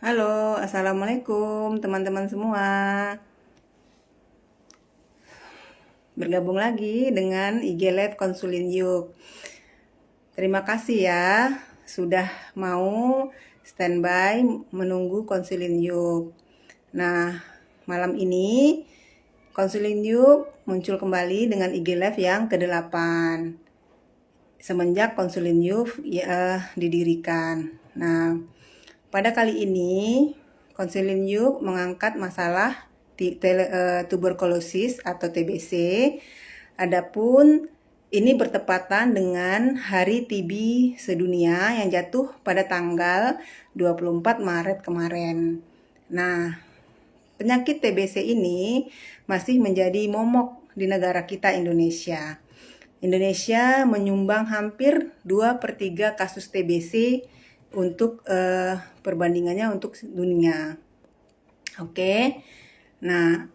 Halo, Assalamualaikum teman-teman semua. Bergabung lagi dengan IG Live Konsulin Yuk. Terima kasih ya sudah mau standby menunggu Konsulin Yuk. Nah, malam ini Konsulin Yuk muncul kembali dengan IG Live yang ke-8 semenjak Konsulin Yuk didirikan. Nah, pada kali ini, Konselin Yuk mengangkat masalah tuberkulosis atau TBC. Adapun ini bertepatan dengan Hari TB Sedunia yang jatuh pada tanggal 24 Maret kemarin. Nah, penyakit TBC ini masih menjadi momok di negara kita Indonesia. Indonesia menyumbang hampir 2/3 kasus TBC untuk perbandingannya untuk dunia. Oke. Nah,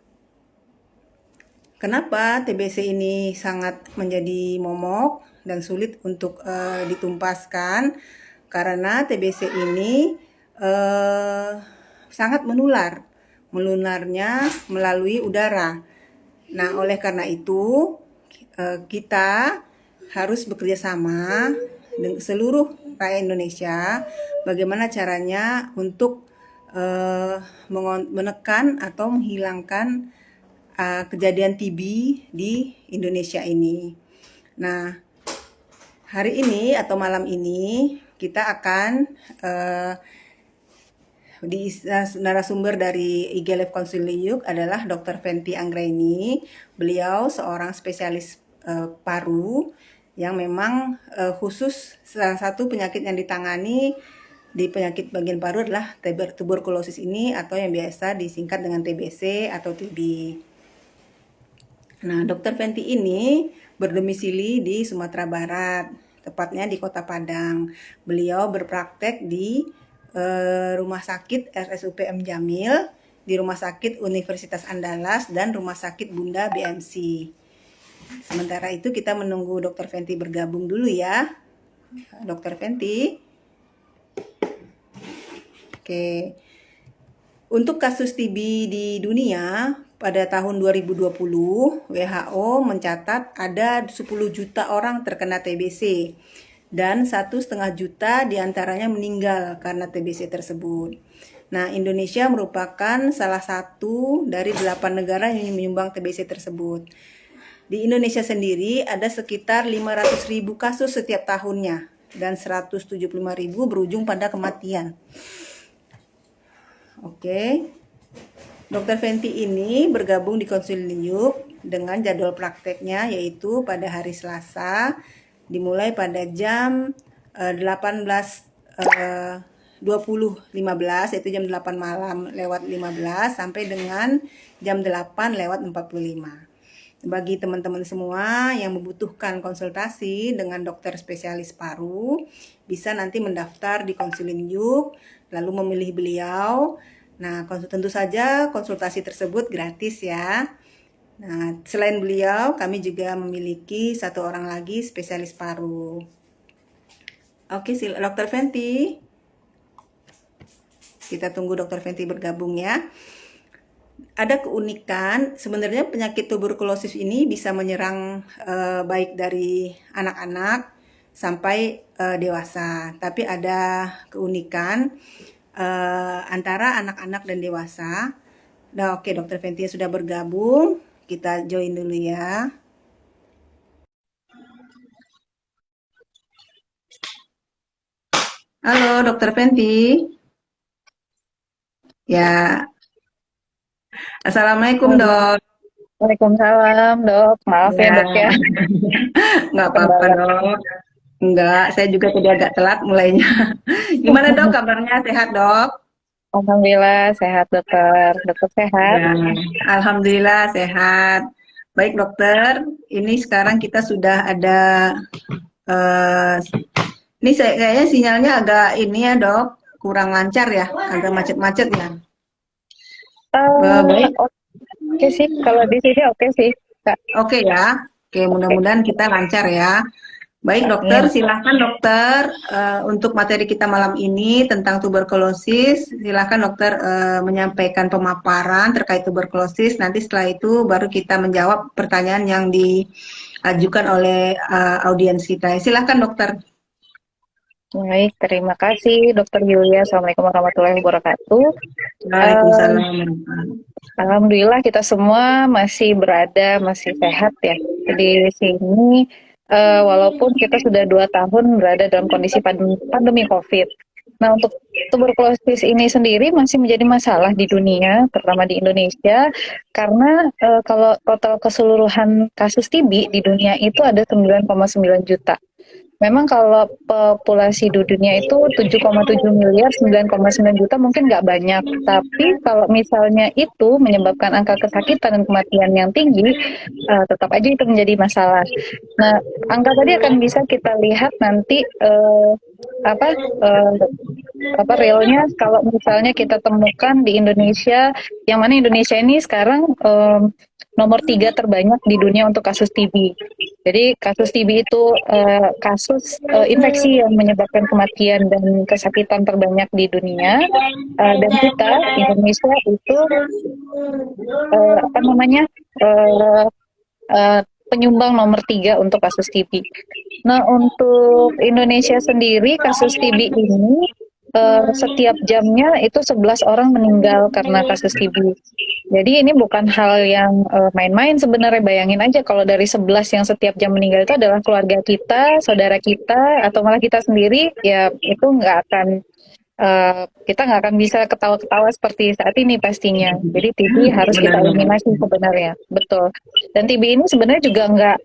kenapa TBC ini sangat menjadi momok dan sulit untuk ditumpaskan? Karena TBC ini sangat menular. Menularnya melalui udara. Nah, oleh karena itu kita harus bekerja sama dengan seluruh rakyat Indonesia bagaimana caranya untuk menekan atau menghilangkan kejadian TB di Indonesia ini. Nah, hari ini atau malam ini kita akan di narasumber dari IG Live Konsulin Yuk adalah Dr. Fenty Anggraini. Beliau seorang spesialis paru yang memang khusus salah satu penyakit yang ditangani di penyakit bagian paru adalah tuberkulosis ini atau yang biasa disingkat dengan TBC atau TB. Nah, Dr. Fenty ini berdomisili di Sumatera Barat, tepatnya di Kota Padang. Beliau berpraktek di Rumah Sakit RSUP M Jamil, di Rumah Sakit Universitas Andalas, dan Rumah Sakit Bunda BMC. Sementara itu kita menunggu Dr. Fenty bergabung dulu ya. Dr. Fenty. Oke. Untuk kasus TB di dunia pada tahun 2020, WHO mencatat ada 10 juta orang terkena TBC dan 1,5 juta diantaranya meninggal karena TBC tersebut. Nah, Indonesia merupakan salah satu dari 8 negara yang menyumbang TBC tersebut. Di Indonesia sendiri ada sekitar 500.000 kasus setiap tahunnya dan 175.000 berujung pada kematian. Oke. Dr. Fenty ini bergabung di Konsulin Yuk dengan jadwal prakteknya yaitu pada hari Selasa dimulai pada jam 18.20.15 yaitu jam 8 malam lewat 15 sampai dengan jam 8 lewat 45. Bagi teman-teman semua yang membutuhkan konsultasi dengan dokter spesialis paru, bisa nanti mendaftar di Konsulin Yuk, lalu memilih beliau. Nah, tentu saja konsultasi tersebut gratis ya. Nah, selain beliau, kami juga memiliki satu orang lagi spesialis paru. Oke, Dokter Fenty. Kita tunggu Dokter Fenty bergabung ya. Ada keunikan, sebenarnya penyakit tuberkulosis ini bisa menyerang baik dari anak-anak sampai dewasa. Tapi ada keunikan antara anak-anak dan dewasa. Nah, oke, Dokter Fenty sudah bergabung. Kita join dulu ya. Halo, Dokter Fenty. Ya, Assalamualaikum, Halo. Dok. Waalaikumsalam, Dok. Maaf ya, Ya, Dok ya. nggak apa-apa, Kendala. Dok. Enggak, saya juga tadi agak telat mulainya. Gimana, Dok, kabarnya? Sehat, Dok? Alhamdulillah sehat, Dokter. Dokter sehat? Ya, Alhamdulillah sehat. Baik, Dokter. Ini sekarang kita sudah ada eh, ini kayaknya sinyalnya agak ini ya, Dok. Kurang lancar ya, agak macet-macet ya. Baik. Oke sih, kalau di sini oke sih, Kak. Oke ya. Oke, Oke. mudah-mudahan kita lancar ya. Baik dokter, Amin. silahkan dokter untuk materi kita malam ini tentang tuberkulosis. Silahkan dokter menyampaikan pemaparan terkait tuberkulosis. Nanti setelah itu baru kita menjawab pertanyaan yang diajukan oleh audiens kita. Silahkan dokter. Baik, terima kasih Dokter Yulia. Assalamualaikum warahmatullahi wabarakatuh. Eh, Waalaikumsalam. Alhamdulillah kita semua masih berada, masih sehat ya di sini. Walaupun kita sudah 2 tahun berada dalam kondisi pandemi COVID. Nah, untuk tuberkulosis ini sendiri masih menjadi masalah di dunia, terutama di Indonesia, karena kalau total keseluruhan kasus TB di dunia itu ada 9,9 juta. Memang kalau populasi di dunia itu 7,7 miliar, 9,9 juta mungkin nggak banyak. Tapi kalau misalnya itu menyebabkan angka kesakitan dan kematian yang tinggi, tetap aja itu menjadi masalah. Nah, angka tadi akan bisa kita lihat nanti apa eh, apa realnya kalau misalnya kita temukan di Indonesia, yang mana Indonesia ini sekarang nomor 3 terbanyak di dunia untuk kasus TB. Jadi kasus TB itu kasus infeksi yang menyebabkan kematian dan kesakitan terbanyak di dunia. Dan kita Indonesia itu apa namanya eh, eh, penyumbang nomor 3 untuk kasus TB. Nah, untuk Indonesia sendiri kasus TB ini setiap jamnya itu 11 orang meninggal karena kasus TB. Jadi ini bukan hal yang main-main sebenarnya. Bayangin aja kalau dari 11 yang setiap jam meninggal itu adalah keluarga kita, saudara kita, atau malah kita sendiri, ya itu nggak akan kita nggak akan bisa ketawa-ketawa seperti saat ini pastinya. Jadi TB harus kita Benar banget. eliminasi sebenarnya, betul. Dan TB ini sebenarnya juga nggak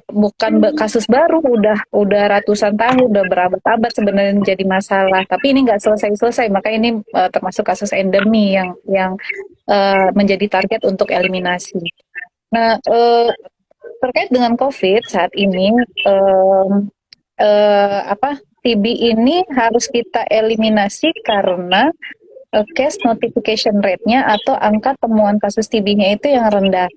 bukan kasus baru, udah ratusan tahun, udah berabad-abad sebenarnya jadi masalah. Tapi ini nggak selesai-selesai, maka ini termasuk kasus endemi yang menjadi target untuk eliminasi. Nah, terkait dengan COVID saat ini, apa TB ini harus kita eliminasi karena case notification rate-nya atau angka temuan kasus TB-nya itu yang rendah.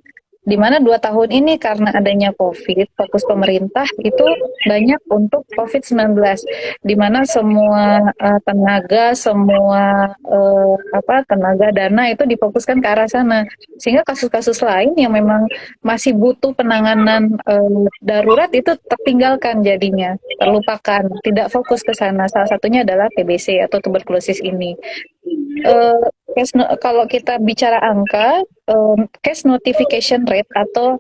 Di mana 2 tahun ini karena adanya COVID, fokus pemerintah itu banyak untuk COVID-19, di mana semua tenaga, semua tenaga dana itu difokuskan ke arah sana. Sehingga kasus-kasus lain yang memang masih butuh penanganan darurat itu tertinggalkan jadinya, terlupakan, tidak fokus ke sana. Salah satunya adalah TBC atau tuberkulosis ini. Eh, kalau kita bicara angka, case notification rate atau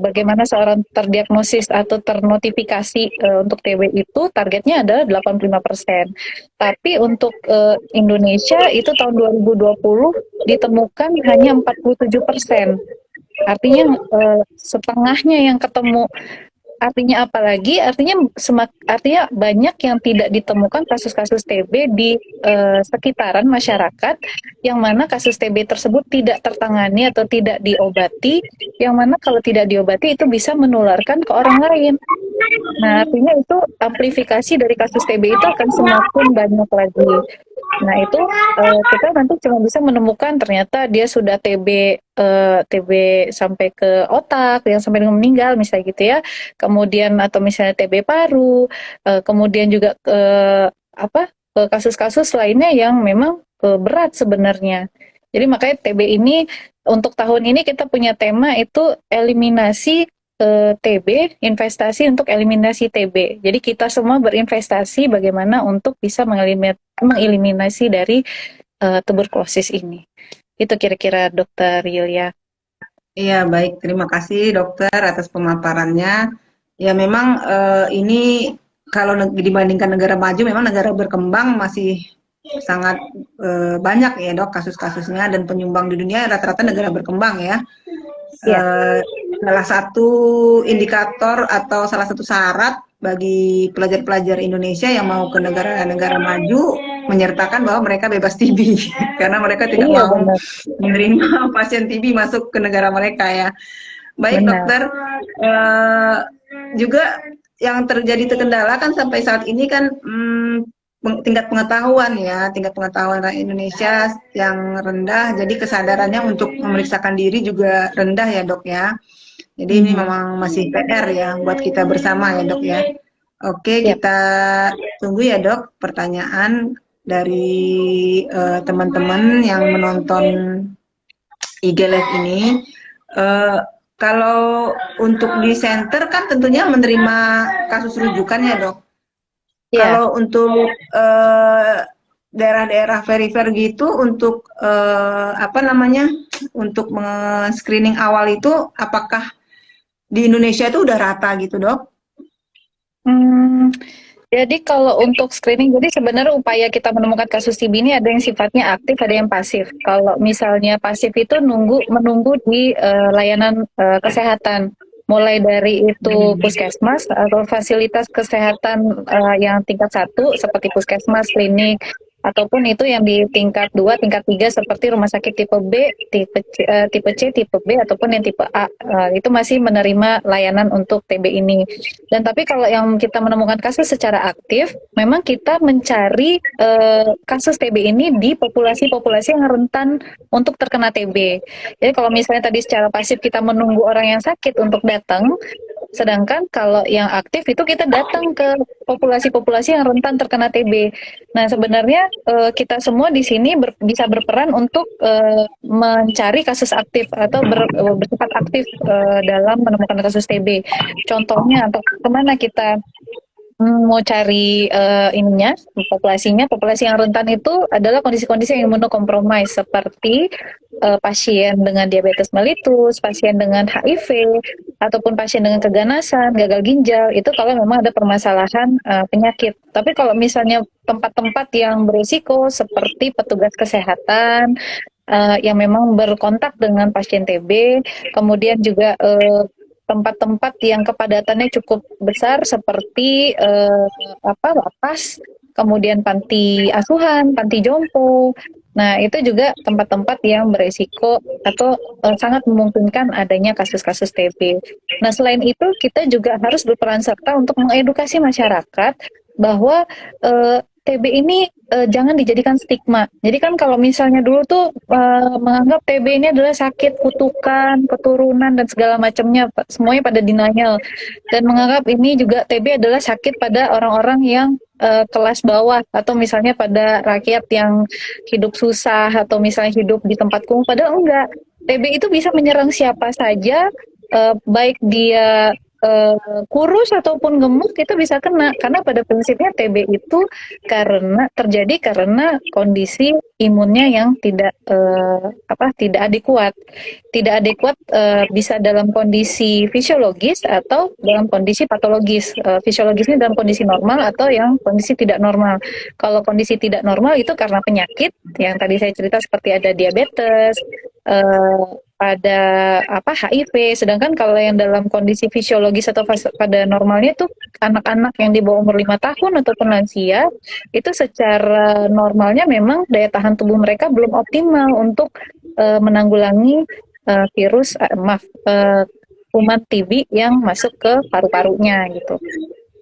bagaimana seorang terdiagnosis atau ternotifikasi untuk TB itu targetnya adalah 85%. Tapi untuk Indonesia itu tahun 2020 ditemukan hanya 47%. Artinya setengahnya yang ketemu. Artinya apa lagi? Artinya banyak yang tidak ditemukan kasus-kasus TB di sekitaran masyarakat, yang mana kasus TB tersebut tidak tertangani atau tidak diobati, yang mana kalau tidak diobati itu bisa menularkan ke orang lain. Nah, artinya itu amplifikasi dari kasus TB itu akan semakin banyak lagi. Nah, itu kita nanti cuma bisa menemukan ternyata dia sudah TB sampai ke otak, yang sampai dengan meninggal misalnya gitu ya. Kemudian atau misalnya TB paru, kemudian juga kasus-kasus lainnya yang memang berat sebenarnya. Jadi makanya TB ini untuk tahun ini kita punya tema itu eliminasi TB, investasi untuk eliminasi TB. Jadi kita semua berinvestasi bagaimana untuk bisa mengeliminasi dari tuberkulosis ini. Itu kira-kira Dokter Yulia. Iya, baik. Terima kasih dokter atas pemaparannya. Ya, memang ini kalau dibandingkan negara maju, memang negara berkembang masih sangat banyak ya dok kasus-kasusnya dan penyumbang di dunia rata-rata negara berkembang ya. Ya, Eh, Salah satu indikator atau salah satu syarat bagi pelajar-pelajar Indonesia yang mau ke negara-negara maju menyertakan bahwa mereka bebas TB karena mereka tidak iya mau benar, menerima pasien TB masuk ke negara mereka ya. Baik benar. dokter, eh, juga yang terjadi terkendala kan sampai saat ini kan tingkat pengetahuan rakyat Indonesia yang rendah, jadi kesadarannya untuk memeriksakan diri juga rendah ya dok ya. Jadi ini Mhm. memang masih PR ya buat kita bersama ya dok ya. Oke, Siap. kita tunggu ya dok pertanyaan dari teman-teman yang menonton IG Live ini. Eh, Kalau untuk di center kan tentunya menerima kasus rujukan ya dok. Ya. Kalau untuk daerah-daerah perifer gitu untuk apa namanya untuk screening awal itu apakah di Indonesia itu udah rata gitu dok? Hmm, jadi kalau untuk screening, jadi sebenarnya upaya kita menemukan kasus TB ini ada yang sifatnya aktif, ada yang pasif. Kalau misalnya pasif itu menunggu di layanan kesehatan, mulai dari itu puskesmas atau fasilitas kesehatan yang tingkat satu seperti puskesmas, klinik, ataupun itu yang di tingkat 2, tingkat 3 seperti rumah sakit tipe B, tipe C, tipe B ataupun yang tipe A. Itu masih menerima layanan untuk TB ini. Dan tapi kalau yang kita menemukan kasus secara aktif, memang kita mencari kasus TB ini di populasi-populasi yang rentan untuk terkena TB. Jadi kalau misalnya tadi secara pasif kita menunggu orang yang sakit untuk datang, sedangkan kalau yang aktif itu kita datang ke populasi-populasi yang rentan terkena TB. Nah, sebenarnya kita semua di sini bisa berperan untuk mencari kasus aktif atau bersifat aktif dalam menemukan kasus TB. Contohnya atau kemana kita mau cari ininya, populasi yang rentan itu adalah kondisi-kondisi yang imunokompromis seperti pasien dengan diabetes mellitus, pasien dengan HIV, ataupun pasien dengan keganasan, gagal ginjal, itu kalau memang ada permasalahan penyakit. Tapi kalau misalnya tempat-tempat yang berisiko seperti petugas kesehatan yang memang berkontak dengan pasien TB, kemudian juga tempat-tempat yang kepadatannya cukup besar seperti lapas, kemudian panti asuhan, panti jompo. Nah, itu juga tempat-tempat yang beresiko atau sangat memungkinkan adanya kasus-kasus TB. Nah, selain itu kita juga harus berperan serta untuk mengedukasi masyarakat bahwa TB ini jangan dijadikan stigma. Jadi kan kalau misalnya dulu tuh menganggap TB ini adalah sakit kutukan, keturunan dan segala macamnya, semuanya pada denial dan menganggap ini juga TB adalah sakit pada orang-orang yang kelas bawah atau misalnya pada rakyat yang hidup susah atau misalnya hidup di tempat kumuh. Padahal enggak. TB itu bisa menyerang siapa saja, baik dia kurus ataupun gemuk itu bisa kena karena pada prinsipnya TB itu karena kondisi imunnya yang tidak adekuat bisa dalam kondisi fisiologis atau dalam kondisi patologis. Fisiologisnya dalam kondisi normal atau yang kondisi tidak normal. Kalau kondisi tidak normal itu karena penyakit yang tadi saya cerita seperti ada diabetes, eh, ada HIV. Sedangkan kalau yang dalam kondisi fisiologis atau pada normalnya itu anak-anak yang di bawah umur 5 tahun ataupun lansia itu secara normalnya memang daya tahan tubuh mereka belum optimal untuk menanggulangi kuman TB yang masuk ke paru-parunya gitu.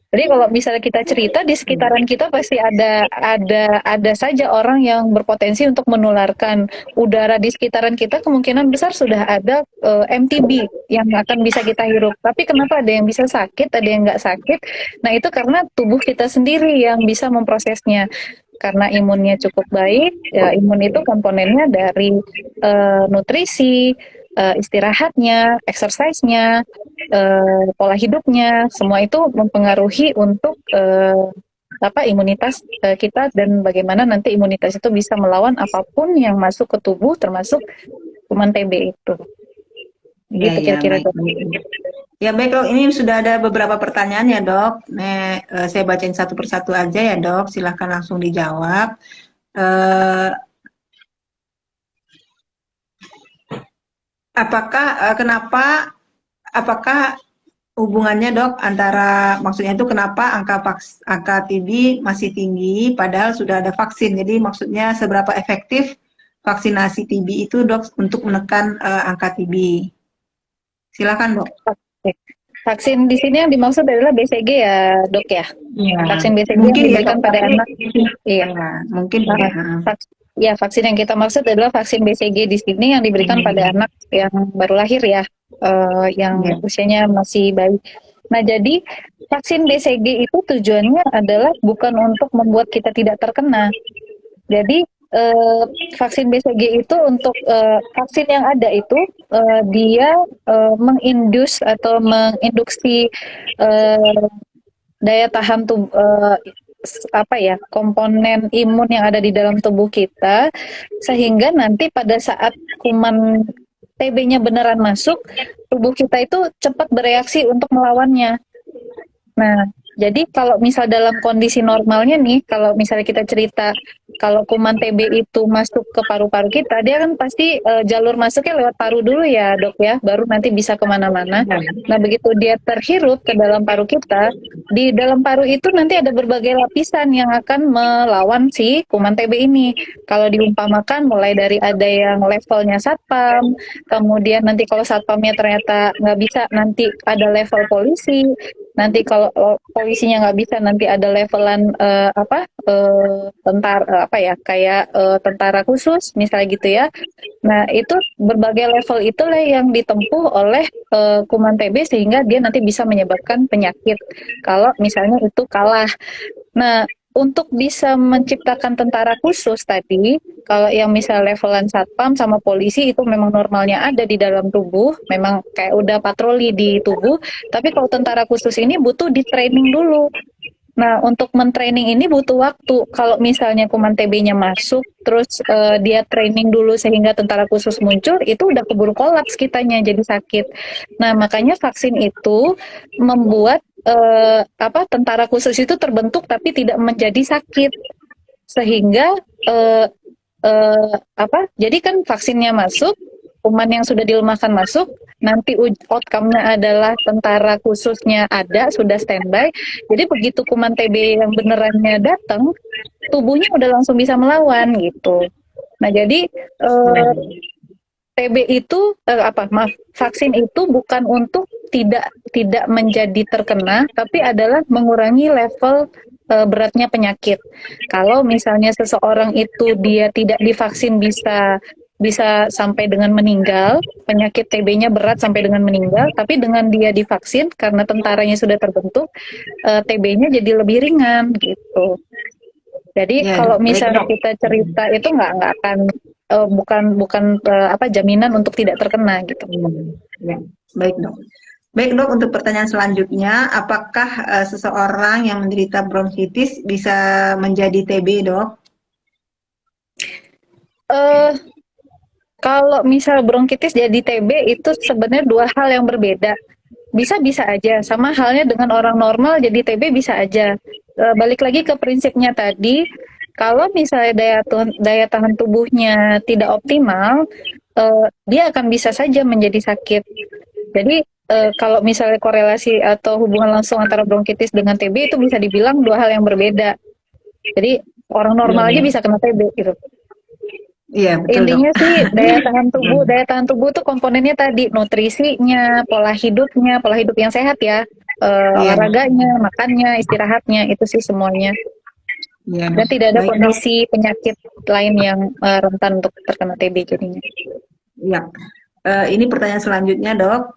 Jadi kalau misalnya kita cerita di sekitaran kita pasti ada saja orang yang berpotensi untuk menularkan. Udara di sekitaran kita kemungkinan besar sudah ada MTB yang akan bisa kita hirup. Tapi kenapa ada yang bisa sakit, ada yang nggak sakit? Nah itu karena tubuh kita sendiri yang bisa memprosesnya. Karena imunnya cukup baik, ya imun itu komponennya dari nutrisi, istirahatnya, exercise-nya, pola hidupnya, semua itu mempengaruhi untuk imunitas kita dan bagaimana nanti imunitas itu bisa melawan apapun yang masuk ke tubuh termasuk kuman TB itu. Ya, Gitu ya, kira-kira. baik. Ya, baik dok. Ini sudah ada beberapa pertanyaan ya dok. Saya bacain satu persatu aja ya dok. Silahkan langsung dijawab. Eh, apakah hubungannya dok antara maksudnya itu kenapa angka TB masih tinggi padahal sudah ada vaksin. Jadi maksudnya seberapa efektif vaksinasi TB itu dok untuk menekan angka TB. Silakan dok. Vaksin di sini yang dimaksud adalah BCG ya, Dok ya. Ya, Vaksin BCG yang mungkin ya dok. diberikan pada Tapi anak. Iya. ya, mungkin Nah, ya. vaksin yang kita maksud adalah vaksin BCG di sini yang diberikan pada anak yang baru lahir ya, yang Ya. usianya masih bayi. Nah, jadi vaksin BCG itu tujuannya adalah bukan untuk membuat kita tidak terkena. Jadi vaksin BCG itu untuk vaksin yang ada itu dia mengindus atau menginduksi eh, daya tahan tubuh apa ya komponen imun yang ada di dalam tubuh kita sehingga nanti pada saat kuman TB-nya beneran masuk, tubuh kita itu cepat bereaksi untuk melawannya. Nah, jadi kalau misal dalam kondisi normalnya nih, kalau misalnya kita cerita kalau kuman TB itu masuk ke paru-paru kita, dia kan pasti jalur masuknya lewat paru dulu ya dok ya, baru nanti bisa kemana-mana. Nah, begitu dia terhirup ke dalam paru kita, di dalam paru itu nanti ada berbagai lapisan yang akan melawan si kuman TB ini. Kalau diumpamakan mulai dari ada yang levelnya satpam, kemudian nanti kalau satpamnya ternyata nggak bisa, nanti ada level polisi, nanti kalau polisinya nggak bisa nanti ada levelan tentara apa ya kayak tentara khusus misalnya gitu ya. Nah itu berbagai level itulah yang ditempuh oleh kuman TB sehingga dia nanti bisa menyebabkan penyakit kalau misalnya itu kalah. Nah untuk bisa menciptakan tentara khusus tadi, kalau yang misal levelan satpam sama polisi itu memang normalnya ada di dalam tubuh, memang kayak udah patroli di tubuh, tapi kalau tentara khusus ini butuh di training dulu. Nah, untuk mentraining ini butuh waktu. Kalau misalnya kuman TB-nya masuk, terus dia training dulu sehingga tentara khusus muncul, itu udah keburu kolaps kitanya jadi sakit. Nah, makanya vaksin itu membuat tentara khusus itu terbentuk tapi tidak menjadi sakit. Sehingga eh, jadi kan vaksinnya masuk, kuman yang sudah dilemahkan masuk, nanti outcome-nya adalah tentara khususnya ada, sudah standby. Jadi begitu kuman TB yang benerannya datang, tubuhnya udah langsung bisa melawan gitu. Nah jadi TB itu vaksin itu bukan untuk tidak menjadi terkena, tapi adalah mengurangi level beratnya penyakit. Kalau misalnya seseorang itu dia tidak divaksin bisa bisa sampai dengan meninggal, penyakit TB-nya berat sampai dengan meninggal, tapi dengan dia divaksin karena tentaranya sudah terbentuk, TB-nya jadi lebih ringan gitu. Jadi Ya, kalau baik misalnya dok. kita cerita itu nggak akan bukan jaminan untuk tidak terkena gitu. Ya, baik dok. Baik dok, untuk pertanyaan selanjutnya, apakah seseorang yang menderita bronkitis bisa menjadi TB dok? Eh Kalau misal bronkitis jadi TB itu sebenarnya dua hal yang berbeda. Bisa-bisa aja, sama halnya dengan orang normal jadi TB bisa aja. Balik lagi ke prinsipnya tadi, kalau misalnya daya tahan tubuhnya tidak optimal, dia akan bisa saja menjadi sakit. Jadi kalau misalnya korelasi atau hubungan langsung antara bronkitis dengan TB itu bisa dibilang dua hal yang berbeda. Jadi orang normal aja bisa kena TB gitu. Iya, betul dok. Intinya sih daya tahan tubuh tuh komponennya tadi nutrisinya, pola hidup yang sehat ya, Iya, olahraganya, makannya, istirahatnya itu sih semuanya. iya Dan dok. tidak ada Baik dok. kondisi penyakit lain yang rentan untuk terkena TB jadinya. Iya. Ini pertanyaan selanjutnya dok.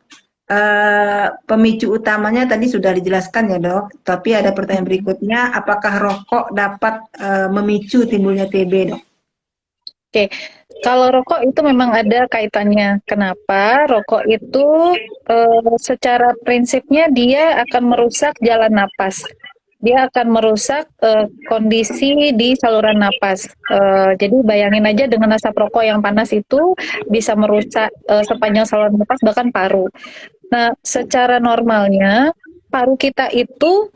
Pemicu utamanya tadi sudah dijelaskan ya dok. Tapi ada pertanyaan berikutnya, apakah rokok dapat memicu timbulnya TB dok? Oke, kalau rokok itu memang ada kaitannya. Kenapa? Rokok itu secara prinsipnya dia akan merusak jalan napas. Dia akan merusak kondisi di saluran napas. Jadi bayangin aja dengan asap rokok yang panas itu bisa merusak sepanjang saluran napas bahkan paru. Nah, secara normalnya paru kita itu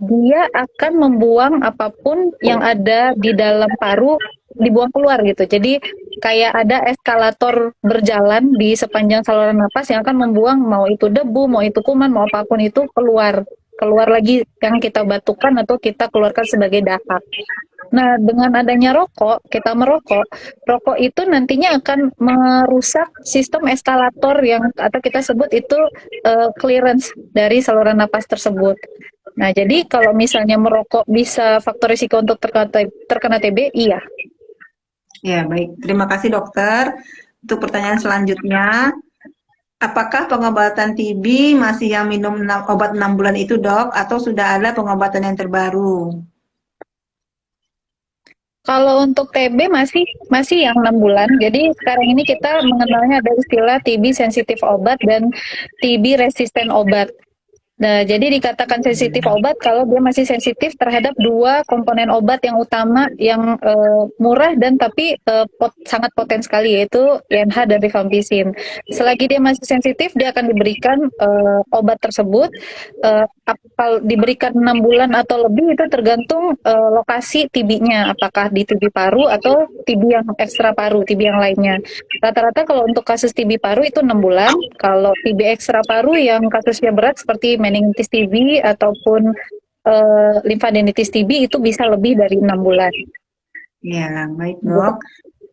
dia akan membuang apapun yang ada di dalam paru dibuang keluar gitu. Jadi kayak ada eskalator berjalan di sepanjang saluran napas yang akan membuang mau itu debu, mau itu kuman, mau apapun itu keluar keluar lagi yang kita batukan atau kita keluarkan sebagai dahak. Nah, dengan adanya rokok, kita merokok, rokok itu nantinya akan merusak sistem eskalator yang atau kita sebut itu clearance dari saluran napas tersebut. Nah, jadi kalau misalnya merokok bisa faktor risiko untuk terkena TB, iya. Ya, baik. Terima kasih dokter. Untuk pertanyaan selanjutnya, Apakah pengobatan TB masih yang minum obat 6 bulan itu, Dok, atau sudah ada pengobatan yang terbaru? Kalau untuk TB masih masih yang 6 bulan. Jadi sekarang ini kita mengenalnya ada istilah TB sensitif obat dan TB resisten obat. Nah, jadi dikatakan sensitif obat kalau dia masih sensitif terhadap dua komponen obat yang utama yang murah dan tapi sangat poten sekali, yaitu INH dan rifampicin. Selagi dia masih sensitif, dia akan diberikan obat tersebut. Kalau diberikan 6 bulan atau lebih itu tergantung lokasi TB-nya, apakah di TB paru atau TB yang ekstra paru, TB yang lainnya. Rata-rata kalau untuk kasus TB paru itu 6 bulan, kalau TB ekstra paru yang kasusnya berat seperti meningitis TB ataupun limfadenitis TB itu bisa lebih dari 6 bulan. Ya, baik, Dok.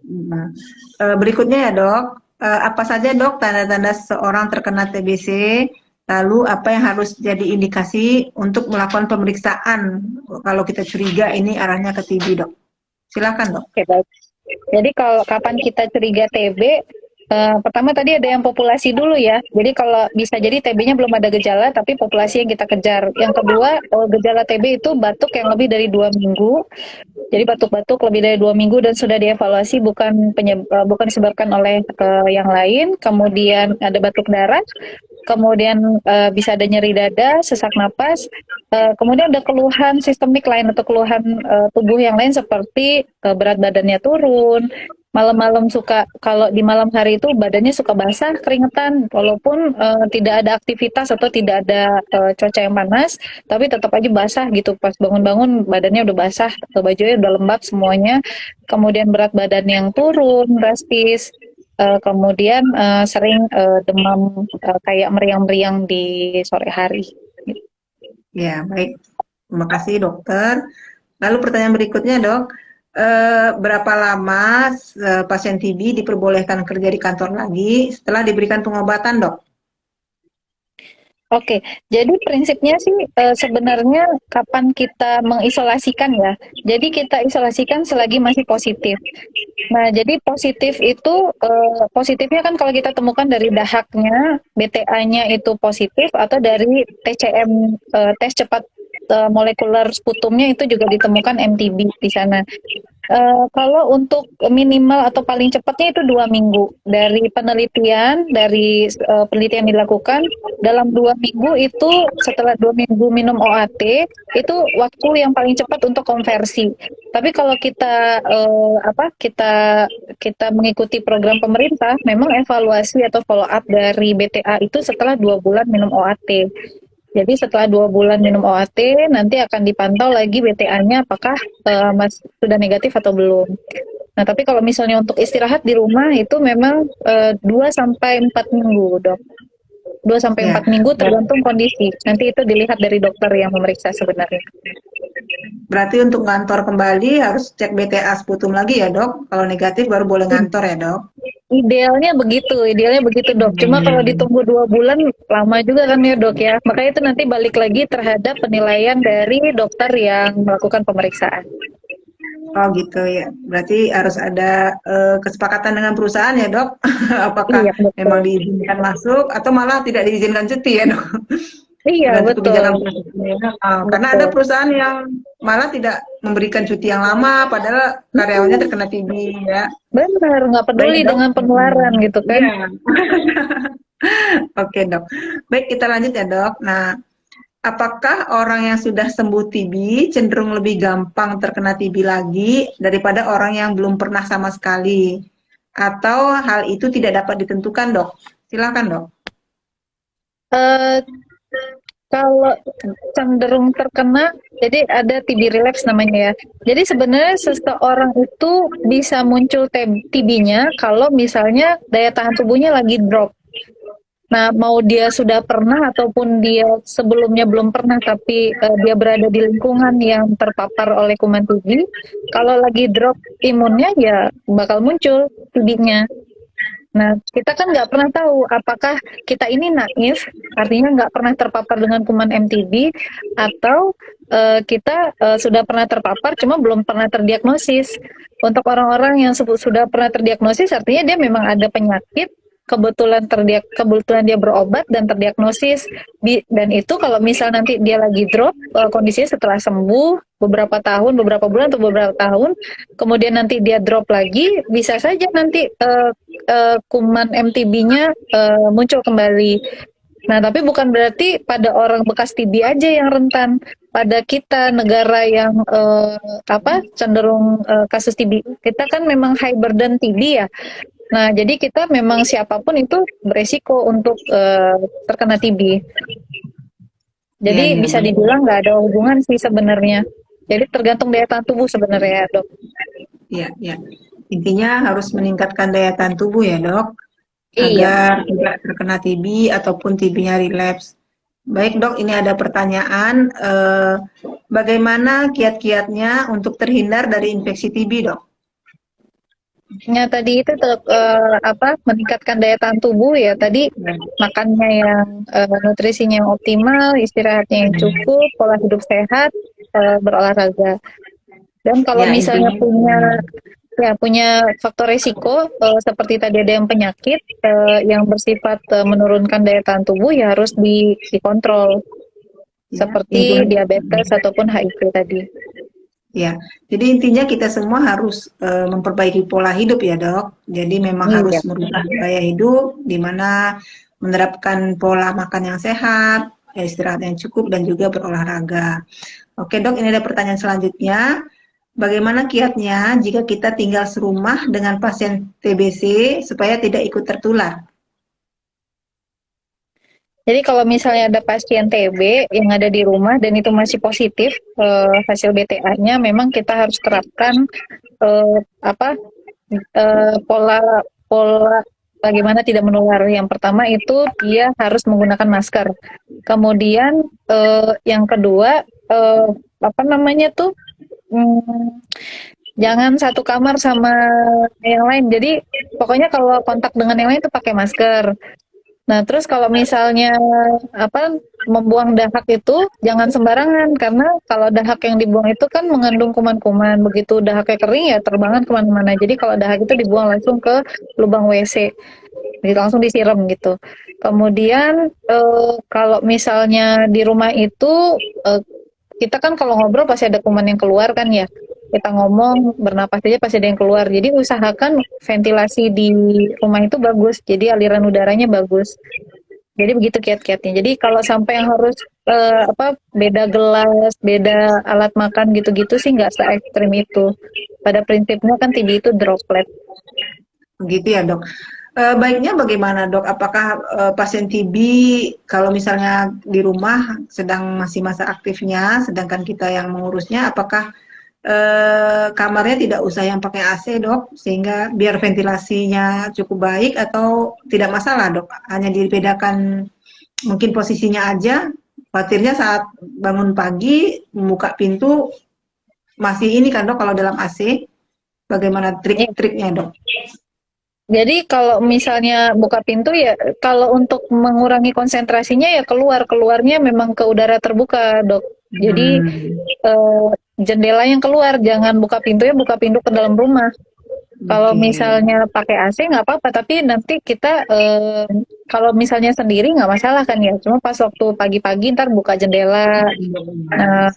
Nah, berikutnya ya, Dok. Apa saja, Dok, tanda-tanda seseorang terkena TBC? Lalu apa yang harus jadi indikasi untuk melakukan pemeriksaan kalau kita curiga ini arahnya ke TB, Dok? Silakan, Dok. Oke, baik. Jadi kalau kapan kita curiga TB, pertama tadi ada yang populasi dulu ya. Jadi kalau bisa jadi TB-nya belum ada gejala, tapi populasi yang kita kejar. Yang kedua, gejala TB itu batuk yang lebih dari 2 minggu. Jadi batuk-batuk lebih dari 2 minggu dan sudah dievaluasi bukan disebabkan oleh yang lain. Kemudian ada batuk darah, kemudian bisa ada nyeri dada, sesak napas, kemudian ada keluhan sistemik lain atau keluhan tubuh yang lain seperti berat badannya turun, malam-malam suka, kalau di malam hari itu badannya suka basah, keringetan, walaupun tidak ada aktivitas atau tidak ada cuaca yang panas, tapi tetap aja basah gitu. Pas bangun-bangun badannya udah basah, bajunya udah lembab semuanya. Kemudian berat badan yang turun, drastis. Kemudian sering demam kayak meriang-meriang di sore hari. Ya, baik. Terima kasih, Dokter. Lalu pertanyaan berikutnya, Dok. Berapa lama pasien TB diperbolehkan kerja di kantor lagi setelah diberikan pengobatan, Dok? Oke, jadi prinsipnya sih sebenarnya kapan kita mengisolasikan ya. Jadi kita isolasikan selagi masih positif. Nah, jadi positif itu positifnya kan kalau kita temukan dari dahaknya, BTA-nya itu positif atau dari TCM tes cepat molekuler sputumnya itu juga ditemukan MTB di sana. Kalau untuk minimal atau paling cepatnya itu 2 minggu. Dari penelitian dilakukan dalam 2 minggu itu setelah 2 minggu minum OAT itu waktu yang paling cepat untuk konversi. Tapi kalau kita kita mengikuti program pemerintah, memang evaluasi atau follow up dari BTA itu setelah 2 bulan minum OAT. Jadi setelah 2 bulan minum OAT, nanti akan dipantau lagi BTA-nya apakah sudah negatif atau belum. Nah, tapi kalau misalnya untuk istirahat di rumah itu memang 2 sampai 4 minggu, Dok. 2 sampai Ya, 4 minggu tergantung kondisi. Nanti itu dilihat dari dokter yang memeriksa sebenarnya. berarti untuk ngantor kembali harus cek BTA sputum lagi ya, Dok. Kalau negatif baru boleh ngantor ya, Dok. Idealnya begitu Dok. Cuma kalau ditunggu 2 bulan lama juga kan ya Dok ya. Makanya itu nanti balik lagi terhadap penilaian dari dokter yang melakukan pemeriksaan. Oh gitu ya. Berarti harus ada kesepakatan dengan perusahaan ya, Dok. Apakah Iya betul. memang diizinkan masuk atau malah tidak diizinkan cuti ya, Dok. Iya Tergantung betul. kebijakan perusahaan. Karena ada Betul. perusahaan yang malah tidak memberikan cuti yang lama padahal karyawannya Hmm, terkena TB ya. benar, nggak Baik, peduli Dok. dengan penularan gitu kan. Iya. Oke, Dok. Baik, kita lanjut ya, Dok. Nah, apakah orang yang sudah sembuh TB cenderung lebih gampang terkena TB lagi daripada orang yang belum pernah sama sekali? Atau hal itu tidak dapat ditentukan, Dok? Silakan, Dok. Eh, Kalau cenderung terkena, jadi ada TB relapse namanya ya. Jadi sebenarnya seseorang itu bisa muncul TB-nya kalau misalnya daya tahan tubuhnya lagi drop. Nah, mau dia sudah pernah ataupun dia sebelumnya belum pernah, tapi dia berada di lingkungan yang terpapar oleh kuman TB, kalau lagi drop imunnya ya bakal muncul TB-nya. Nah, kita kan nggak pernah tahu apakah kita ini naif, artinya nggak pernah terpapar dengan kuman MTB, atau kita sudah pernah terpapar, cuma belum pernah terdiagnosis. Untuk orang-orang yang sudah pernah terdiagnosis, artinya dia memang ada penyakit, kebetulan dia berobat dan terdiagnosis. Dan itu kalau misal nanti dia lagi drop kondisinya setelah sembuh beberapa tahun, beberapa bulan atau beberapa tahun, kemudian nanti dia drop lagi, bisa saja nanti kuman MTB-nya muncul kembali. Nah, tapi bukan berarti pada orang bekas TB aja yang rentan. Pada kita negara yang cenderung kasus TB, kita kan memang high burden TB ya. Nah, jadi kita memang siapapun itu beresiko untuk terkena TB. Jadi Iya, iya, bisa benar. dibilang nggak ada hubungan sih sebenarnya. Jadi tergantung daya tahan tubuh sebenarnya, Dok. Iya, iya. Intinya harus meningkatkan daya tahan tubuh ya, Dok, Iya. agar tidak terkena TB ataupun TB-nya relapse. Baik, Dok, ini ada pertanyaan, bagaimana kiat-kiatnya untuk terhindar dari infeksi TB, Dok? Ya tadi itu meningkatkan daya tahan tubuh ya. Tadi makannya yang nutrisinya yang optimal, istirahatnya yang cukup, pola hidup sehat, berolahraga. Dan kalau Ya, misalnya intinya. punya faktor resiko seperti tadi ada yang penyakit yang bersifat menurunkan daya tahan tubuh ya harus dikontrol Ya, seperti intinya. diabetes ataupun HIV tadi. Ya, jadi intinya kita semua harus memperbaiki pola hidup ya, Dok. Jadi memang harus Iya. merubah gaya hidup, di mana menerapkan pola makan yang sehat, istirahat yang cukup, dan juga berolahraga. Oke, Dok, ini ada pertanyaan selanjutnya. Bagaimana kiatnya jika kita tinggal serumah dengan pasien TBC supaya tidak ikut tertular? Jadi kalau misalnya ada pasien TB yang ada di rumah dan itu masih positif hasil BTA-nya, memang kita harus terapkan eh, apa pola pola bagaimana tidak menular. Yang pertama itu dia harus menggunakan masker. Kemudian yang kedua apa namanya tuh jangan satu kamar sama yang lain. Jadi pokoknya kalau kontak dengan yang lain itu pakai masker. Nah, terus kalau misalnya membuang dahak itu jangan sembarangan karena kalau dahak yang dibuang itu kan mengandung kuman-kuman. Begitu dahaknya kering ya terbangan kemana-mana. Jadi kalau dahak itu dibuang langsung ke lubang WC, jadi langsung disiram gitu. Kemudian kalau misalnya di rumah itu kita kan kalau ngobrol pasti ada kuman yang keluar kan ya. Kita ngomong, bernapas aja pasti ada yang keluar. Jadi usahakan ventilasi di rumah itu bagus. Jadi aliran udaranya bagus. Jadi begitu kiat-kiatnya. Jadi kalau sampai yang harus beda gelas, beda alat makan gitu-gitu sih nggak se-ekstrim itu. Pada prinsipnya kan TB itu droplet. Begitu ya, Dok. Baiknya bagaimana, Dok? Apakah pasien TB kalau misalnya di rumah sedang masih masa aktifnya, sedangkan kita yang mengurusnya, apakah kamarnya tidak usah yang pakai AC, Dok, sehingga biar ventilasinya cukup baik atau tidak masalah, Dok? Hanya dibedakan mungkin posisinya aja, khawatirnya saat bangun pagi, membuka pintu, masih ini kan, Dok, kalau dalam AC, bagaimana trik-triknya, Dok? Jadi kalau misalnya buka pintu ya, kalau untuk mengurangi konsentrasinya ya keluarnya memang ke udara terbuka, Dok. Jadi Hmm, jendela yang keluar, jangan buka pintu ke dalam rumah. Kalau oke. misalnya pakai AC nggak apa-apa, tapi nanti kita kalau misalnya sendiri nggak masalah kan ya. Cuma pas waktu pagi-pagi ntar buka jendela, nah,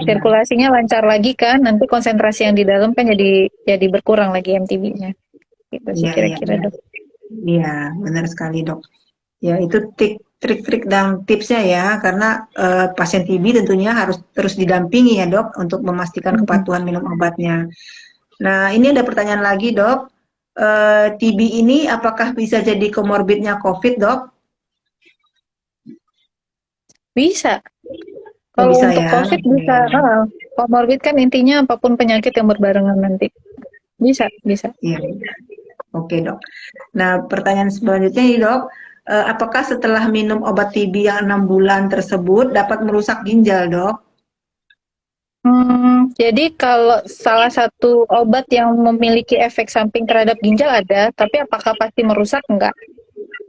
sirkulasinya lancar lagi kan, nanti konsentrasi yang di dalam kan jadi berkurang lagi MTB-nya. Gitu sih Iya, iya, kira-kira, iya. Dok. Iya, benar sekali, Dok. Ya, itu trik-trik dan tipsnya ya, karena pasien TB tentunya harus terus didampingi ya, Dok, untuk memastikan Mhm. kepatuhan minum obatnya. Nah, ini ada pertanyaan lagi, Dok. TB ini apakah bisa jadi komorbidnya COVID, Dok? Bisa. Oh, Kalau bisa untuk ya. COVID bisa, komorbid kan intinya apapun penyakit yang berbarengan nanti. Bisa, bisa. Iya. Oke, Dok. Nah, pertanyaan selanjutnya nih, Dok. Apakah setelah minum obat TB yang 6 bulan tersebut dapat merusak ginjal, Dok? Jadi kalau salah satu obat yang memiliki efek samping terhadap ginjal ada, tapi apakah pasti merusak? Enggak.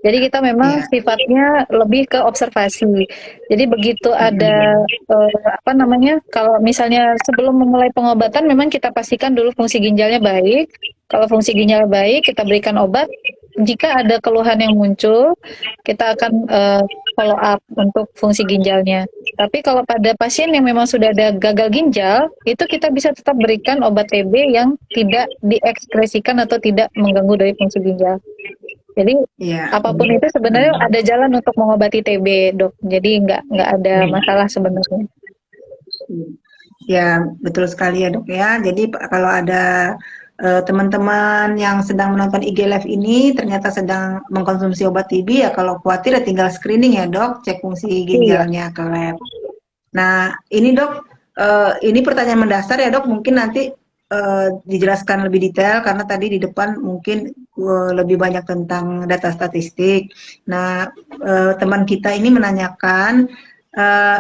Jadi kita memang Iya. sifatnya lebih ke observasi. Jadi begitu ada kalau misalnya sebelum memulai pengobatan memang kita pastikan dulu fungsi ginjalnya baik. Kalau fungsi ginjal baik, kita berikan obat. jika ada keluhan yang muncul, kita akan follow up untuk fungsi ginjalnya. Tapi kalau pada pasien yang memang sudah ada gagal ginjal, itu kita bisa tetap berikan obat TB yang tidak diekskresikan atau tidak mengganggu dari fungsi ginjal. Jadi Iya. apapun itu sebenarnya ada jalan untuk mengobati TB, dok. Jadi nggak ada masalah sebenarnya. Ya, betul sekali ya dok ya. Jadi kalau ada teman-teman yang sedang menonton IG Live ini ternyata sedang mengkonsumsi obat TB, ya kalau khawatir ya tinggal screening ya dok, cek fungsi Iya. ginjalnya ke lab. Nah, ini dok, ini pertanyaan mendasar ya dok, mungkin nanti dijelaskan lebih detail karena tadi di depan mungkin lebih banyak tentang data statistik. Nah, teman kita ini menanyakan,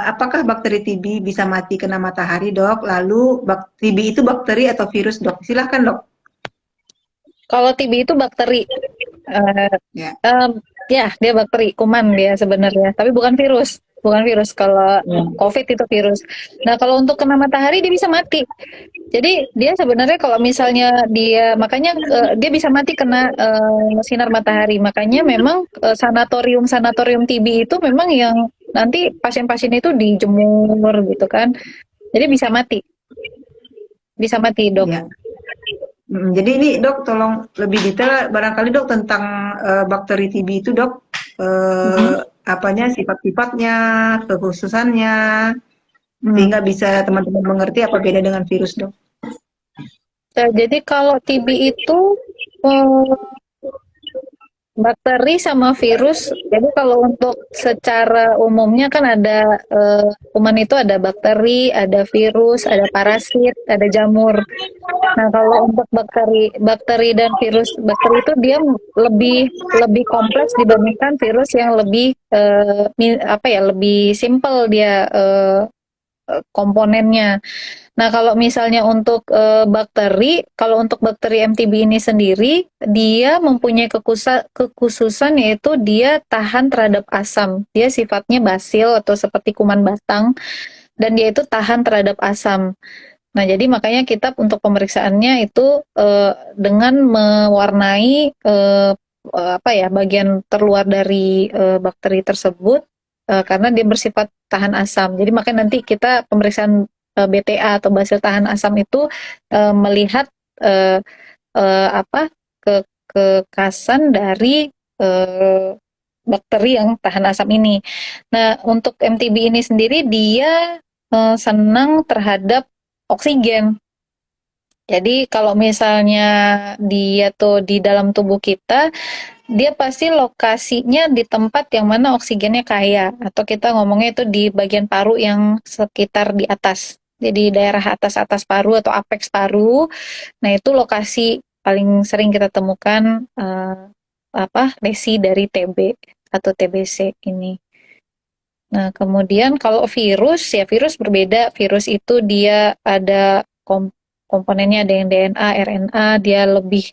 apakah bakteri TB bisa mati kena matahari dok? Lalu TB itu bakteri atau virus dok? Silahkan dok. Kalau TB itu bakteri. Ya. Ya, dia bakteri, kuman dia sebenarnya, tapi bukan virus. Bukan virus. Kalau COVID itu virus. Nah, kalau untuk kena matahari dia bisa mati. Jadi dia sebenarnya kalau misalnya dia makanya dia bisa mati kena sinar matahari. Makanya memang sanatorium TB itu memang yang nanti pasien-pasien itu dijemur gitu kan. Jadi bisa mati. Bisa mati, Dok. Ya. Jadi ini dok tolong lebih detail barangkali dok tentang bakteri TB itu dok, apanya sifat-sifatnya, kekhususannya, sehingga bisa teman-teman mengerti apa beda dengan virus dok. Jadi kalau TB itu bakteri sama virus. Jadi kalau untuk secara umumnya kan ada kuman itu ada bakteri, ada virus, ada parasit, ada jamur. Nah, kalau untuk bakteri dan virus, bakteri itu dia lebih kompleks dibandingkan virus yang lebih lebih simple dia komponennya. Nah, kalau misalnya untuk kalau untuk bakteri MTB ini sendiri, dia mempunyai kekhususan yaitu dia tahan terhadap asam. Dia sifatnya basil atau seperti kuman batang, dan dia itu tahan terhadap asam. Nah, jadi makanya kita untuk pemeriksaannya itu dengan mewarnai bagian terluar dari bakteri tersebut karena dia bersifat tahan asam. Jadi makanya nanti kita pemeriksaan BTA atau basil tahan asam itu melihat uh, kekasan dari bakteri yang tahan asam ini. Nah, untuk MTB ini sendiri dia senang terhadap oksigen. Jadi kalau misalnya dia tuh di dalam tubuh kita, dia pasti lokasinya di tempat yang mana oksigennya kaya, atau kita ngomongnya itu di bagian paru yang sekitar di atas. Jadi daerah atas paru atau apeks paru. Nah, itu lokasi paling sering kita temukan lesi dari TB atau TBC ini. Nah, kemudian kalau virus, ya virus berbeda. Virus itu dia ada komponennya, ada yang DNA, RNA, dia lebih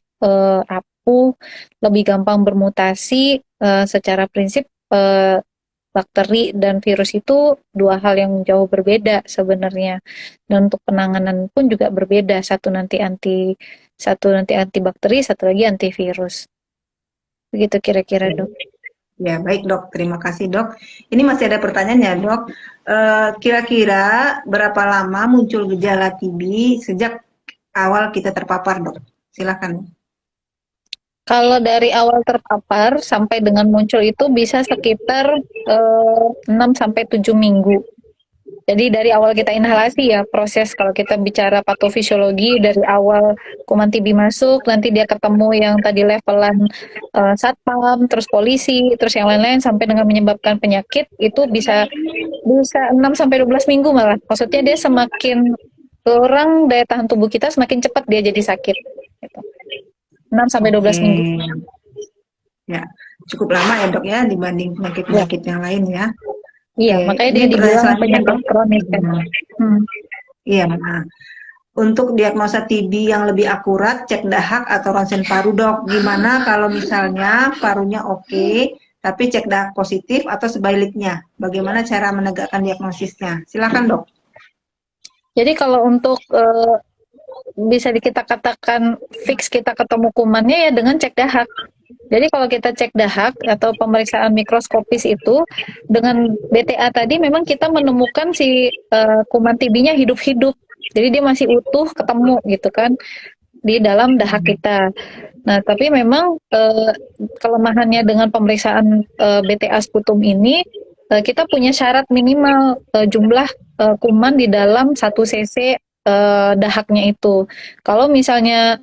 rapuh, lebih gampang bermutasi. Secara prinsip bakteri dan virus itu dua hal yang jauh berbeda sebenarnya. Dan untuk penanganan pun juga berbeda. Satu nanti antibakteri, satu lagi antivirus. Begitu kira-kira, Dok. Ya, baik dok. Terima kasih dok. Ini masih ada pertanyaan ya dok. Kira-kira berapa lama muncul gejala TB sejak awal kita terpapar dok? Silakan. Kalau dari awal terpapar sampai dengan muncul itu bisa sekitar 6-7 minggu. Jadi dari awal kita inhalasi ya, proses kalau kita bicara patofisiologi dari awal kuman TB masuk, nanti dia ketemu yang tadi levelan satpam, terus polisi, terus yang lain-lain sampai dengan menyebabkan penyakit, itu bisa 6-12 minggu malah. Maksudnya dia semakin kurang daya tahan tubuh kita, semakin cepat dia jadi sakit. Gitu. 6-12 minggu. Ya, cukup lama ya dok ya dibanding penyakit-penyakit yang lain ya. Iya, makanya dia dibilang penyakit kronis kan. Iya, nah. Untuk diagnosa TB yang lebih akurat, cek dahak atau ronsen paru dok. Gimana kalau misalnya parunya oke, tapi cek dahak positif atau sebaliknya? Bagaimana cara menegakkan diagnosisnya? Silakan dok. Jadi kalau untuk bisa kita katakan fix kita ketemu kumannya ya dengan cek dahak. Jadi kalau kita cek dahak atau pemeriksaan mikroskopis itu dengan BTA tadi memang kita menemukan si kuman TB-nya hidup-hidup. Jadi dia masih utuh ketemu gitu kan di dalam dahak kita. Nah, tapi memang kelemahannya dengan pemeriksaan BTA sputum ini kita punya syarat minimal jumlah kuman di dalam 1 cc dahaknya itu. Kalau misalnya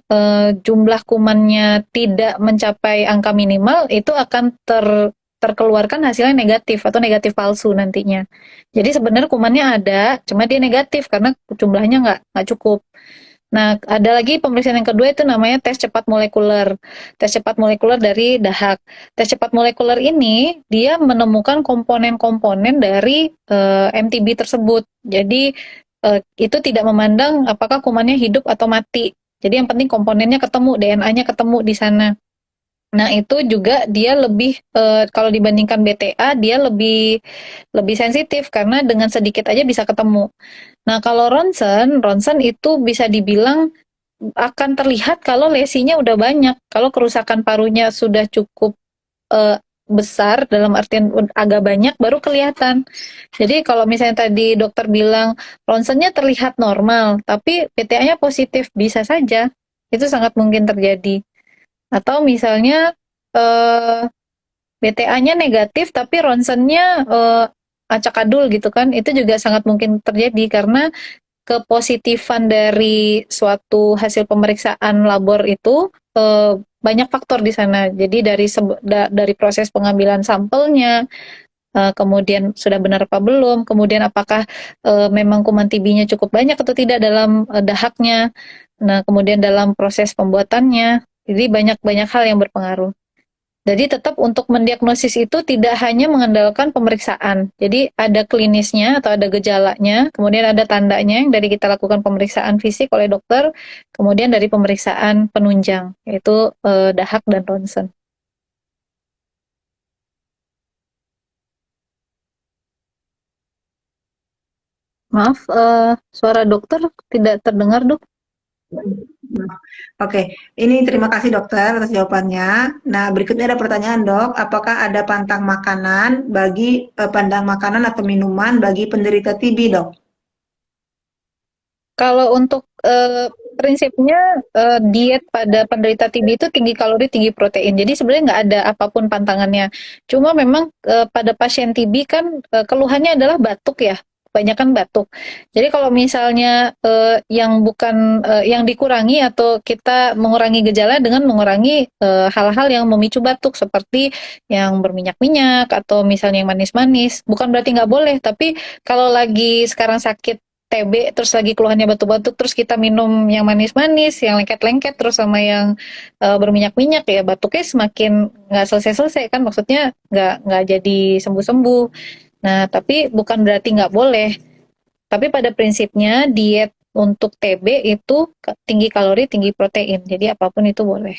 jumlah kumannya tidak mencapai angka minimal, itu akan terkeluarkan hasilnya negatif atau negatif palsu nantinya. Jadi sebenarnya kumannya ada, cuma dia negatif karena jumlahnya nggak cukup. Nah, ada lagi pemeriksaan yang kedua itu namanya tes cepat molekuler. Tes cepat molekuler dari dahak. Tes cepat molekuler ini dia menemukan komponen-komponen dari MTB tersebut. Jadi itu tidak memandang apakah kumannya hidup atau mati. Jadi yang penting komponennya ketemu, DNA-nya ketemu di sana. Nah, itu juga dia lebih kalau dibandingkan BTA dia lebih lebih sensitif karena dengan sedikit aja bisa ketemu. Nah, kalau ronsen, ronsen itu bisa dibilang akan terlihat kalau lesinya udah banyak. Kalau kerusakan parunya sudah cukup besar dalam artian agak banyak baru kelihatan. Jadi kalau misalnya tadi dokter bilang ronsennya terlihat normal, tapi PTA-nya positif, bisa saja. Itu sangat mungkin terjadi. Atau misalnya BTA-nya negatif tapi ronsennya acak-adul gitu kan, itu juga sangat mungkin terjadi karena kepositifan dari suatu hasil pemeriksaan labor itu banyak faktor di sana. Jadi dari proses pengambilan sampelnya, kemudian sudah benar apa belum, kemudian apakah memang kuman TB-nya cukup banyak atau tidak dalam dahaknya. Nah, kemudian dalam proses pembuatannya. Jadi banyak hal yang berpengaruh. Jadi tetap untuk mendiagnosis itu tidak hanya mengandalkan pemeriksaan. Jadi ada klinisnya atau ada gejalanya, kemudian ada tandanya yang dari kita lakukan pemeriksaan fisik oleh dokter, kemudian dari pemeriksaan penunjang, yaitu dahak dan ronsen. Maaf, suara dokter tidak terdengar, Dok. Oke, ini terima kasih dokter atas jawabannya. Nah, berikutnya ada pertanyaan dok, apakah ada pandang makanan atau minuman bagi penderita TB dok? Kalau untuk prinsipnya diet pada penderita TB itu tinggi kalori, tinggi protein. Jadi sebenarnya nggak ada apapun pantangannya. Cuma memang pada pasien TB kan keluhannya adalah batuk ya, kebanyakan batuk. Jadi kalau misalnya yang bukan yang dikurangi atau kita mengurangi gejala dengan mengurangi hal-hal yang memicu batuk seperti yang berminyak-minyak atau misalnya yang manis-manis. Bukan berarti nggak boleh, tapi kalau lagi sekarang sakit TB terus lagi keluhannya batuk-batuk terus kita minum yang manis-manis, yang lengket-lengket terus sama yang berminyak-minyak ya batuknya semakin nggak selesai-selesai kan maksudnya nggak jadi sembuh-sembuh. Nah, tapi bukan berarti nggak boleh. Tapi pada prinsipnya diet untuk TB itu tinggi kalori, tinggi protein. Jadi apapun itu boleh.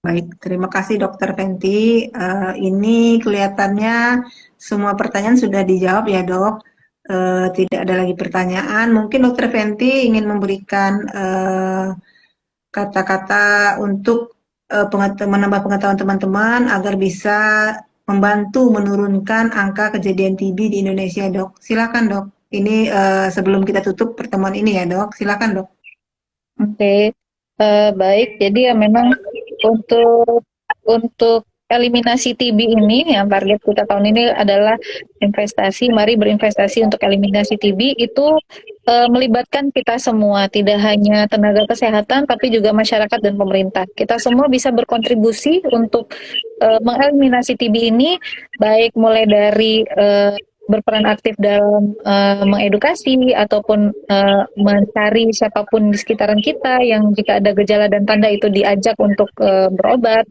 Baik, terima kasih dokter Fenty. Ini kelihatannya semua pertanyaan sudah dijawab ya dok. Tidak ada lagi pertanyaan. Mungkin dokter Fenty ingin memberikan kata-kata untuk menambah pengetahuan teman-teman agar bisa membantu menurunkan angka kejadian TB di Indonesia, dok. Silakan, dok. Ini sebelum kita tutup pertemuan ini ya, dok. Silakan, dok. Oke, baik. Jadi ya memang untuk eliminasi TB ini yang target kita tahun ini adalah investasi. Mari berinvestasi untuk eliminasi TB itu melibatkan kita semua, tidak hanya tenaga kesehatan tapi juga masyarakat dan pemerintah. Kita semua bisa berkontribusi untuk mengeliminasi TB ini, baik mulai dari berperan aktif dalam mengedukasi ataupun mencari siapapun di sekitaran kita yang jika ada gejala dan tanda itu diajak untuk berobat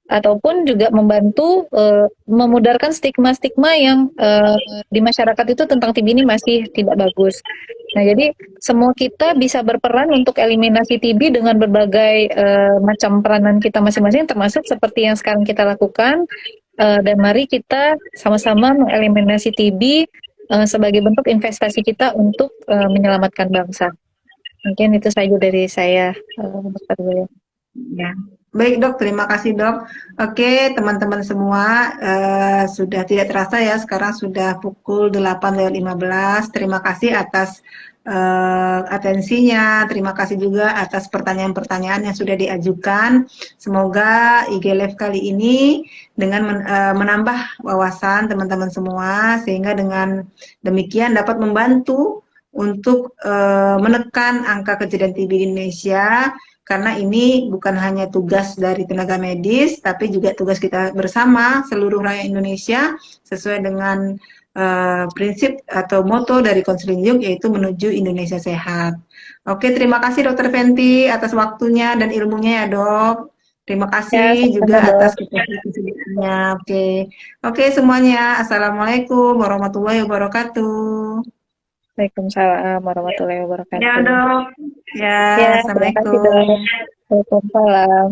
ataupun juga membantu memudarkan stigma-stigma yang di masyarakat itu tentang TB ini masih tidak bagus. Nah, jadi semua kita bisa berperan untuk eliminasi TB dengan berbagai macam peranan kita masing-masing, termasuk seperti yang sekarang kita lakukan. Dan mari kita sama-sama mengeliminasi TB sebagai bentuk investasi kita untuk menyelamatkan bangsa. Mungkin itu saja dari saya, Dr. Zoya. Ya. Baik dok, terima kasih dok. Oke teman-teman semua, sudah tidak terasa ya, sekarang sudah pukul 8:15. Terima kasih atas atensinya, terima kasih juga atas pertanyaan-pertanyaan yang sudah diajukan. Semoga IG Live kali ini dengan menambah wawasan teman-teman semua, sehingga dengan demikian dapat membantu untuk menekan angka kejadian TB di Indonesia, karena ini bukan hanya tugas dari tenaga medis, tapi juga tugas kita bersama seluruh rakyat Indonesia sesuai dengan prinsip atau moto dari Konseling Jung, yaitu menuju Indonesia sehat. Oke, terima kasih Dokter Fenty atas waktunya dan ilmunya ya dok. Terima Ya, kasih sama-sama juga dok. atas kesediaannya. Oke, oke semuanya. Assalamualaikum warahmatullahi wabarakatuh. Waalaikumsalam warahmatullahi Ya wabarakatuh. dok. Ya, Ya, terima kasih assalamualaikum. dok. Waalaikumsalam.